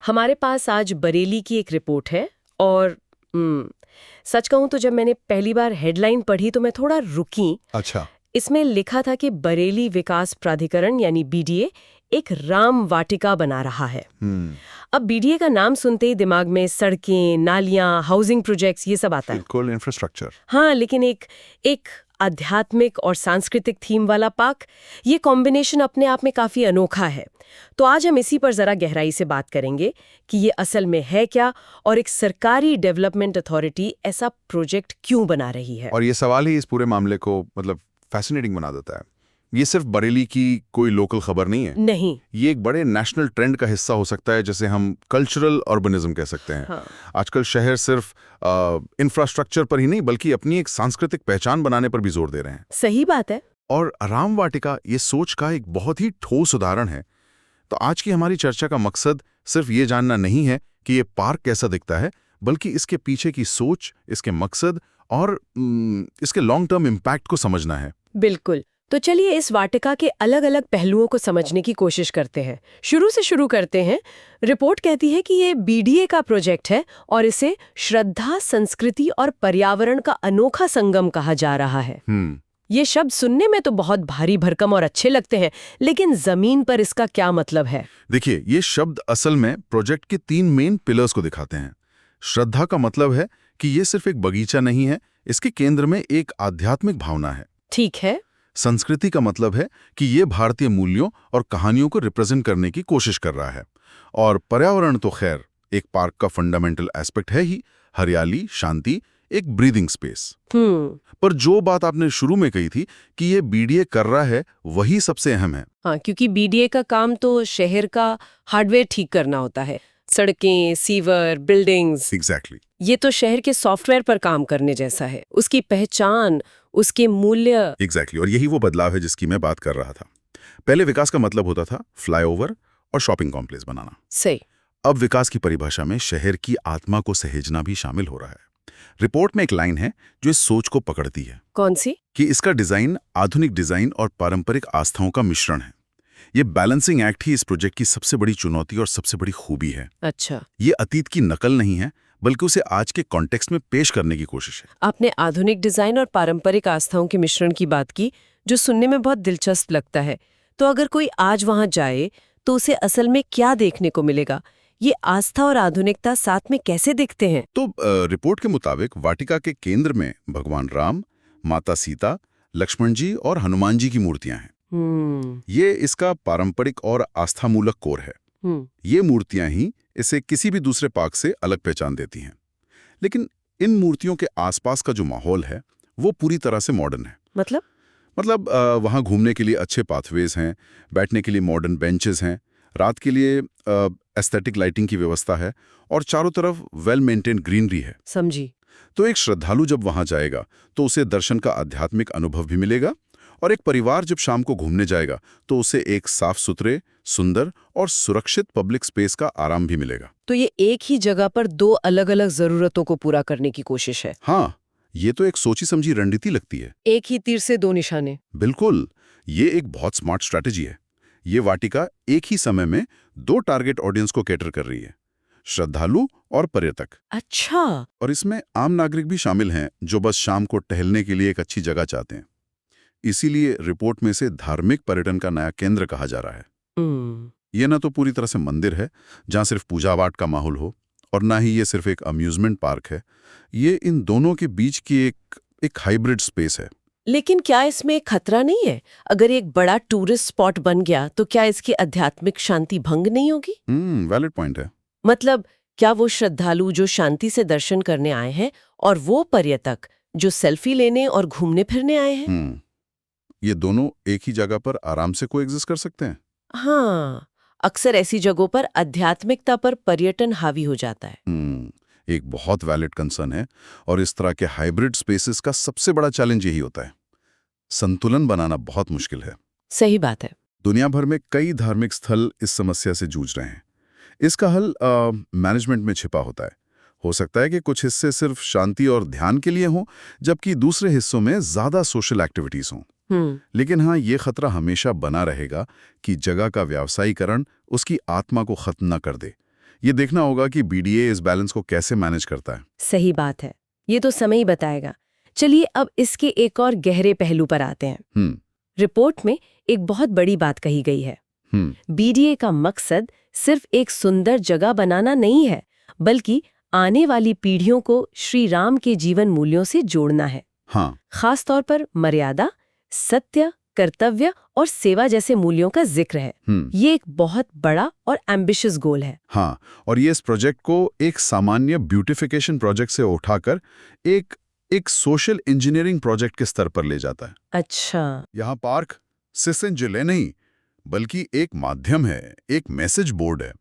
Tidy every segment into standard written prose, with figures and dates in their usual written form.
हमारे पास आज बरेली की एक रिपोर्ट है और सच कहूं तो जब मैंने पहली बार हेडलाइन पढ़ी तो मैं थोड़ा रुकी। अच्छा। इसमें लिखा था कि बरेली विकास प्राधिकरण यानी बीडीए एक राम वाटिका बना रहा है। अब बीडीए का नाम सुनते ही दिमाग में सड़कें, नालियां, हाउसिंग प्रोजेक्ट्स ये सब आता है। बिल्कुल, इंफ्रास्ट्रक्चर। हाँ, लेकिन एक आध्यात्मिक और सांस्कृतिक थीम वाला पार्क, ये कॉम्बिनेशन अपने आप में काफी अनोखा है। तो आज हम इसी पर जरा गहराई से बात करेंगे कि ये असल में है क्या और एक सरकारी डेवलपमेंट अथॉरिटी ऐसा प्रोजेक्ट क्यों बना रही है। और ये सवाल ही इस पूरे मामले को फैसिनेटिंग बना देता है। ये सिर्फ बरेली की कोई लोकल खबर नहीं है। नहीं, ये एक बड़े नेशनल ट्रेंड का हिस्सा हो सकता है, जैसे हम कल्चरल अर्बनिज्म कह सकते हैं। हाँ। आजकल शहर सिर्फ इंफ्रास्ट्रक्चर पर ही नहीं बल्कि अपनी एक सांस्कृतिक पहचान बनाने पर भी जोर दे रहे हैं। सही बात है। और राम वाटिका ये सोच का एक बहुत ही ठोस उदाहरण है। तो आज की हमारी चर्चा का मकसद सिर्फ ये जानना नहीं है कि ये पार्क कैसा दिखता है, बल्कि इसके पीछे की सोच, इसके मकसद और इसके लॉन्ग टर्म इम्पैक्ट को समझना है। बिल्कुल। तो चलिए इस वाटिका के अलग अलग पहलुओं को समझने की कोशिश करते हैं। शुरू करते हैं। रिपोर्ट कहती है कि ये बीडीए का प्रोजेक्ट है और इसे श्रद्धा, संस्कृति और पर्यावरण का अनोखा संगम कहा जा रहा है। ये शब्द सुनने में तो बहुत भारी भरकम और अच्छे लगते हैं, लेकिन जमीन पर इसका क्या मतलब है? देखिए, ये शब्द असल में प्रोजेक्ट के 3 मेन पिलर्स को दिखाते हैं। श्रद्धा का मतलब है कि ये सिर्फ एक बगीचा नहीं है, इसके केंद्र में एक आध्यात्मिक भावना है। ठीक है। संस्कृति का मतलब है कि ये भारतीय मूल्यों और कहानियों को रिप्रेजेंट करने की कोशिश कर रहा है। और पर्यावरण तो खैर एक पार्क का फंडामेंटल एस्पेक्ट है ही, हरियाली, शांति, एक ब्रीदिंग स्पेस। पर जो बात आपने शुरू में कही थी कि ये बीडीए कर रहा है, वही सबसे अहम है। हाँ, क्योंकि बीडीए का काम तो शहर का हार्डवेयर ठीक करना होता है, सड़कें, सीवर, बिल्डिंग्स। एग्जैक्टली। ये तो शहर के सॉफ्टवेयर पर काम करने जैसा है, उसकी पहचान, उसके मूल्य। एग्जैक्टली। और यही वो बदलाव है जिसकी मैं बात कर रहा था। पहले विकास का मतलब होता था फ्लाईओवर और शॉपिंग कॉम्प्लेक्स बनाना। सही। अब विकास की परिभाषा में शहर की आत्मा को सहेजना भी शामिल हो रहा है। रिपोर्ट में एक लाइन है जो इस सोच को पकड़ती है। कौन सी? कि इसका डिजाइन आधुनिक डिजाइन और पारंपरिक आस्थाओं का मिश्रण है। ये बैलेंसिंग एक्ट ही इस प्रोजेक्ट की सबसे बड़ी चुनौती और सबसे बड़ी खूबी है। अच्छा। ये अतीत की नकल नहीं है, बल्कि उसे आज के कॉन्टेक्स्ट में पेश करने की कोशिश है। आपने आधुनिक डिजाइन और पारंपरिक आस्थाओं के मिश्रण की बात की, जो सुनने में बहुत दिलचस्प लगता है। तो अगर कोई आज वहां जाए तो उसे असल में क्या देखने को मिलेगा? ये आस्था और आधुनिकता साथ में कैसे दिखते हैं? तो रिपोर्ट के मुताबिक वाटिका के केंद्र में भगवान राम, माता सीता, लक्ष्मण जी और हनुमान जी की मूर्तियां हैं। ये इसका पारंपरिक और आस्थामूलक कोर है। ये मूर्तियां ही इसे किसी भी दूसरे पार्क से अलग पहचान देती हैं। लेकिन इन मूर्तियों के आसपास का जो माहौल है वो पूरी तरह से मॉडर्न है। मतलब वहाँ घूमने के लिए अच्छे पाथवेज हैं, बैठने के लिए मॉडर्न बेंचेस हैं, रात के लिए एस्थेटिक लाइटिंग की व्यवस्था है और चारों तरफ वेल मेंटेन्ड ग्रीनरी है। समझी। तो एक श्रद्धालु जब वहां जाएगा तो उसे दर्शन का आध्यात्मिक अनुभव भी मिलेगा, और एक परिवार जब शाम को घूमने जाएगा तो उसे एक साफ सुथरे, सुंदर और सुरक्षित पब्लिक स्पेस का आराम भी मिलेगा। तो ये एक ही जगह पर दो अलग अलग जरूरतों को पूरा करने की कोशिश है। हाँ, ये तो एक सोची समझी रणनीति लगती है। एक ही तीर से दो निशाने। बिल्कुल, ये एक बहुत स्मार्ट स्ट्रैटेजी है। ये वाटिका एक ही समय में 2 टारगेट ऑडियंस को कैटर कर रही है, श्रद्धालु और पर्यटक। अच्छा। और इसमें आम नागरिक भी शामिल हैं जो बस शाम को टहलने के लिए एक अच्छी जगह चाहते हैं। इसीलिए रिपोर्ट में से धार्मिक पर्यटन का नया केंद्र कहा जा रहा है। ये ना तो पूरी तरह से मंदिर है जहां सिर्फ पूजा पाठ का माहौल हो, और ना ही ये सिर्फ एक अम्यूजमेंट पार्क है। ये इन दोनों के बीच की एक हाइब्रिड स्पेस है। लेकिन क्या इसमें खतरा नहीं है? अगर एक बड़ा टूरिस्ट स्पॉट बन गया तो क्या इसकी आध्यात्मिक शांति भंग नहीं होगी? वैलिड पॉइंट है। मतलब क्या वो श्रद्धालु जो शांति से दर्शन करने आए हैं और वो पर्यटक जो सेल्फी लेने और घूमने फिरने आए हैं, ये दोनों एक ही जगह पर आराम से कोएग्जिस्ट कर सकते हैं? हाँ, अक्सर ऐसी जगहों पर आध्यात्मिकता पर पर्यटन हावी हो जाता है। एक बहुत वैलिड कंसर्न है, और इस तरह के हाइब्रिड स्पेसेस का सबसे बड़ा चैलेंज यही होता है। संतुलन बनाना बहुत मुश्किल है। सही बात है। दुनिया भर में कई धार्मिक स्थल इस समस्या से जूझ रहे हैं। इसका हल मैनेजमेंट में छिपा होता है। हो सकता है कि कुछ हिस्से सिर्फ शांति और ध्यान के लिए हों, जबकि दूसरे हिस्सों में ज्यादा सोशल एक्टिविटीज हों। लेकिन हाँ, ये खतरा हमेशा बना रहेगा कि जगह का व्यावसायीकरण उसकी आत्मा को खत्म न कर दे। ये देखना होगा कि बीडीए इस बैलेंस को कैसे मैनेज करता है। सही बात है, ये तो समय ही बताएगा। चलिए अब इसके एक और गहरे पहलू पर आते हैं। रिपोर्ट में एक बहुत बड़ी बात कही गई है। बीडीए का मकसद सिर्फ एक सुंदर जगह बनाना नहीं है, बल्कि आने वाली पीढ़ियों को श्री राम के जीवन मूल्यों से जोड़ना है। खास तौर पर मर्यादा, सत्य, कर्तव्य और सेवा जैसे मूल्यों का जिक्र है। ये एक बहुत बड़ा और एम्बिशियस गोल है। और ये इस प्रोजेक्ट को एक सामान्य ब्यूटिफिकेशन प्रोजेक्ट से उठाकर एक सोशल इंजीनियरिंग प्रोजेक्ट के स्तर पर ले जाता है। अच्छा, यहाँ पार्क सिर्फ जिले नहीं, बल्कि एक माध्यम है, एक मैसेज बोर्ड है।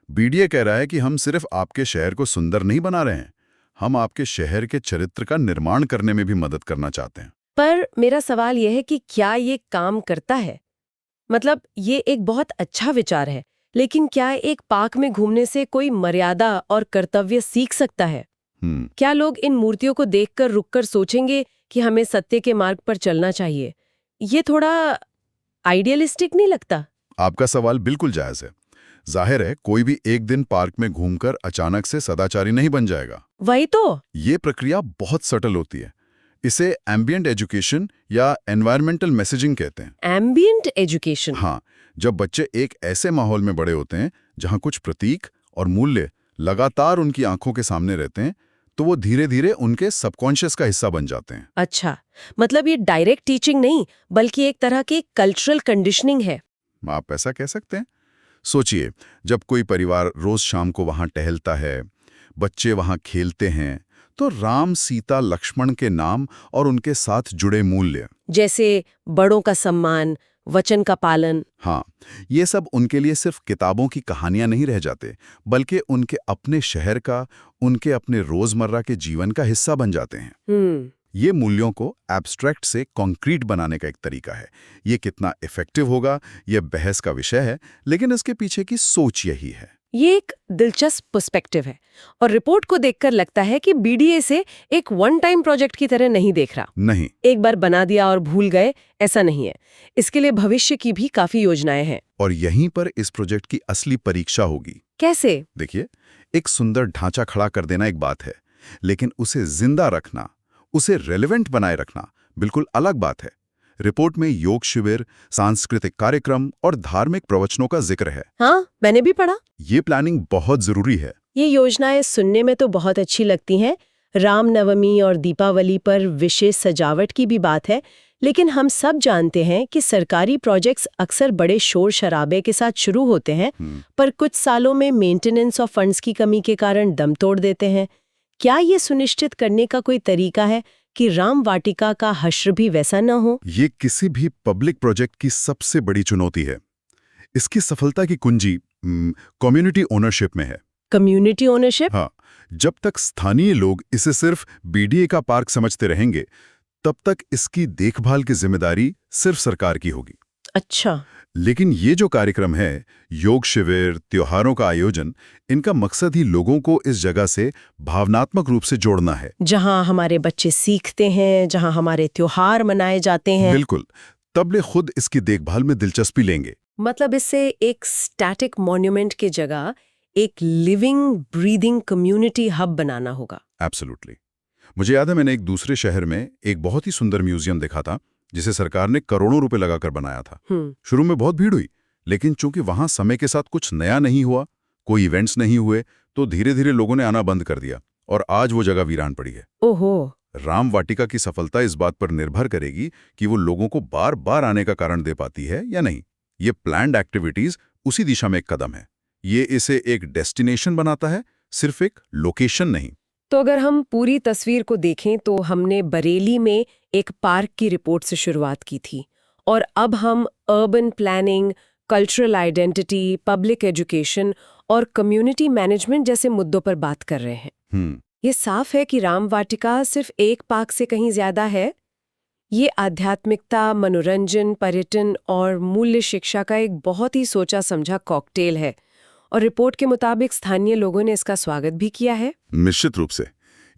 बीडीए कह रहा है कि हम सिर्फ आपके शहर को सुंदर नहीं बना रहे हैं, हम आपके शहर के चरित्र का निर्माण करने में भी मदद करना चाहते हैं। पर मेरा सवाल यह है कि क्या ये काम करता है? मतलब ये एक बहुत अच्छा विचार है, लेकिन क्या एक पार्क में घूमने से कोई मर्यादा और कर्तव्य सीख सकता है? क्या लोग इन मूर्तियों को देखकर रुककर सोचेंगे कि हमें सत्य के मार्ग पर चलना चाहिए? ये थोड़ा आइडियलिस्टिक नहीं लगता? आपका सवाल बिल्कुल जायज है। जाहिर है, कोई भी एक दिन पार्क में घूमकर अचानक से सदाचारी नहीं बन जाएगा। वही तो। ये प्रक्रिया बहुत सटल होती है। इसे एम्बिएंट एजुकेशन या एनवायरमेंटल मैसेजिंग कहते हैं। Ambient education? हाँ, जब बच्चे एक ऐसे माहौल में बड़े होते हैं जहाँ कुछ प्रतीक और मूल्य लगातार उनकी आंखों के सामने रहते हैं, तो वो धीरे धीरे उनके सबकॉन्शियस का हिस्सा बन जाते हैं। अच्छा, मतलब ये डायरेक्ट टीचिंग नहीं, बल्कि एक तरह की कल्चरल कंडीशनिंग है। आप ऐसा कह सकते हैं। सोचिए, जब कोई परिवार रोज शाम को वहां टहलता है, बच्चे वहां खेलते हैं, तो राम, सीता, लक्ष्मण के नाम और उनके साथ जुड़े मूल्य, जैसे बड़ों का सम्मान, वचन का पालन, ये सब उनके लिए सिर्फ किताबों की कहानियां नहीं रह जाते, बल्कि उनके अपने शहर का, उनके अपने रोजमर्रा के जीवन का हिस्सा बन जाते हैं। ये मूल्यों को एब्स्ट्रैक्ट से कॉन्क्रीट बनाने का एक तरीका है। ये कितना इफेक्टिव होगा, ये बहस का विषय है, लेकिन इसके पीछे की सोच यही है। ये एक दिलचस्प पर्सपेक्टिव है और रिपोर्ट को देखकर लगता है कि बीडीए से एक वन टाइम प्रोजेक्ट की तरह नहीं देख रहा। नहीं, एक बार बना दिया और भूल गए, ऐसा नहीं है। इसके लिए भविष्य की भी काफी योजनाएं हैं। और यहीं पर इस प्रोजेक्ट की असली परीक्षा होगी। कैसे? देखिए, एक सुंदर ढांचा खड़ा कर देना एक बात है, लेकिन उसे जिंदा रखना, उसे रेलेवेंट बनाए रखना बिल्कुल अलग बात है। रिपोर्ट में योग शिविर, सांस्कृतिक कार्यक्रम और धार्मिक प्रवचनों का जिक्र है। हाँ, मैंने भी पढ़ा। ये प्लानिंग बहुत जरूरी है। ये योजनाएं सुनने में तो बहुत अच्छी लगती हैं। रामनवमी और दीपावली पर विशेष सजावट की भी बात है, लेकिन हम सब जानते हैं कि सरकारी प्रोजेक्ट्स अक्सर बड़े शोर शराबे के साथ शुरू होते हैं, पर कुछ सालों में मेंटेनेंस और फंड्स की कमी के कारण दम तोड़ देते हैं। क्या ये सुनिश्चित करने का कोई तरीका है कि राम वाटिका का हश्र भी वैसा न हो? ये किसी भी पब्लिक प्रोजेक्ट की सबसे बड़ी चुनौती है। इसकी सफलता की कुंजी कम्युनिटी ओनरशिप में है। Community ownership? हाँ, जब तक स्थानीय लोग इसे सिर्फ बीडीए का पार्क समझते रहेंगे, तब तक इसकी देखभाल की जिम्मेदारी सिर्फ सरकार की होगी। अच्छा। लेकिन ये जो कार्यक्रम है, योग शिविर, त्योहारों का आयोजन, इनका मकसद ही लोगों को इस जगह से भावनात्मक रूप से जोड़ना है। जहां हमारे बच्चे सीखते हैं, जहां हमारे त्योहार मनाए जाते हैं। बिल्कुल, तब ले खुद इसकी देखभाल में दिलचस्पी लेंगे। मतलब इससे एक स्टैटिक मॉन्यूमेंट की जगह एक लिविंग, ब्रीदिंग कम्युनिटी हब बनाना होगा। एब्सोल्युटली। मुझे याद है, मैंने एक दूसरे शहर में एक बहुत ही सुंदर म्यूजियम देखा था, जिसे सरकार ने करोड़ों रुपए लगाकर बनाया था। शुरू में बहुत भीड़ हुई, लेकिन चूंकि वहां समय के साथ कुछ नया नहीं हुआ, कोई इवेंट्स नहीं हुए, तो धीरे धीरे लोगों ने आना बंद कर दिया और आज वो जगह वीरान पड़ी है। ओहो। राम वाटिका की सफलता इस बात पर निर्भर करेगी कि वो लोगों को बार बार आने का कारण दे पाती है या नहीं। ये प्लान्ड एक्टिविटीज उसी दिशा में एक कदम है। ये इसे एक डेस्टिनेशन बनाता है, सिर्फ एक लोकेशन नहीं। तो अगर हम पूरी तस्वीर को देखें तो हमने बरेली में एक पार्क की रिपोर्ट से शुरुआत की थी और अब हम urban planning, cultural identity, public education और कम्युनिटी मैनेजमेंट जैसे मुद्दों पर बात कर रहे हैं। ये साफ है कि राम वाटिका सिर्फ एक पार्क से कहीं ज्यादा है। ये आध्यात्मिकता, मनोरंजन, पर्यटन और मूल्य शिक्षा का एक बहुत ही सोचा समझा कॉकटेल है और रिपोर्ट के मुताबिक स्थानीय लोगों ने इसका स्वागत भी किया है। निश्चित रूप से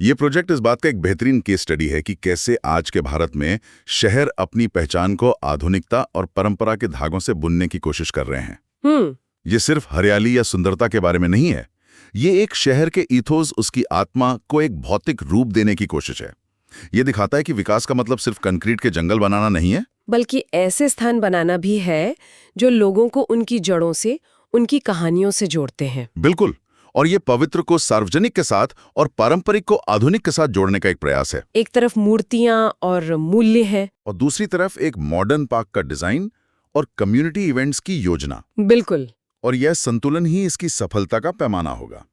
ये प्रोजेक्ट इस बात का एक बेहतरीन केस स्टडी है कि कैसे आज के भारत में शहर अपनी पहचान को आधुनिकता और परंपरा के धागों से बुनने की कोशिश कर रहे हैं। ये सिर्फ हरियाली या सुंदरता के बारे में नहीं है, ये एक शहर के ईथोस, उसकी आत्मा को एक भौतिक रूप देने की कोशिश है। ये दिखाता है कि विकास का मतलब सिर्फ कंक्रीट के जंगल बनाना नहीं है, बल्कि ऐसे स्थान बनाना भी है जो लोगों को उनकी जड़ों से, उनकी कहानियों से जोड़ते हैं। बिल्कुल। और ये पवित्र को सार्वजनिक के साथ और पारंपरिक को आधुनिक के साथ जोड़ने का एक प्रयास है। एक तरफ मूर्तियां और मूल्य है, और दूसरी तरफ एक मॉडर्न पार्क का डिजाइन और कम्युनिटी इवेंट्स की योजना। बिल्कुल। और यह संतुलन ही इसकी सफलता का पैमाना होगा।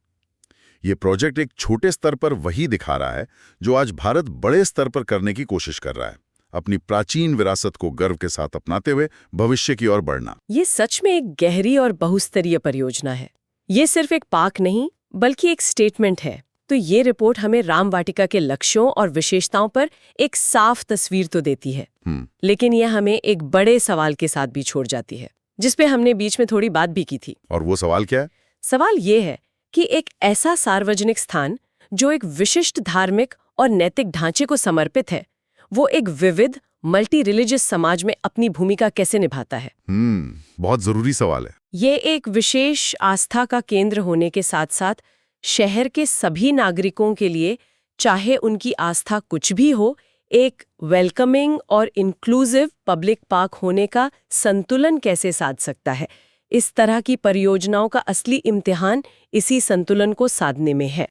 ये प्रोजेक्ट एक छोटे स्तर पर वही दिखा रहा है जो आज भारत बड़े स्तर पर करने की कोशिश कर रहा है, अपनी प्राचीन विरासत को गर्व के साथ अपनाते हुए भविष्य की ओर बढ़ना। ये सच में एक गहरी और बहुस्तरीय परियोजना है। ये सिर्फ एक पार्क नहीं, बल्कि एक स्टेटमेंट है। तो ये रिपोर्ट हमें राम वाटिका के लक्ष्यों और विशेषताओं पर एक साफ तस्वीर तो देती है, लेकिन यह हमें एक बड़े सवाल के साथ भी छोड़ जाती है, जिसपे हमने बीच में थोड़ी बात भी की थी। और वो सवाल क्या है? सवाल ये है कि एक ऐसा सार्वजनिक स्थान जो एक विशिष्ट धार्मिक और नैतिक ढांचे को समर्पित है, वो एक विविध मल्टी रिलीजियस समाज में अपनी भूमिका कैसे निभाता है। बहुत जरूरी सवाल है। ये एक विशेष आस्था का केंद्र होने के साथ साथ शहर के सभी नागरिकों के लिए, चाहे उनकी आस्था कुछ भी हो, एक वेलकमिंग और इंक्लूसिव पब्लिक पार्क होने का संतुलन कैसे साध सकता है। इस तरह की परियोजनाओं का असली इम्तिहान इसी संतुलन को साधने में है।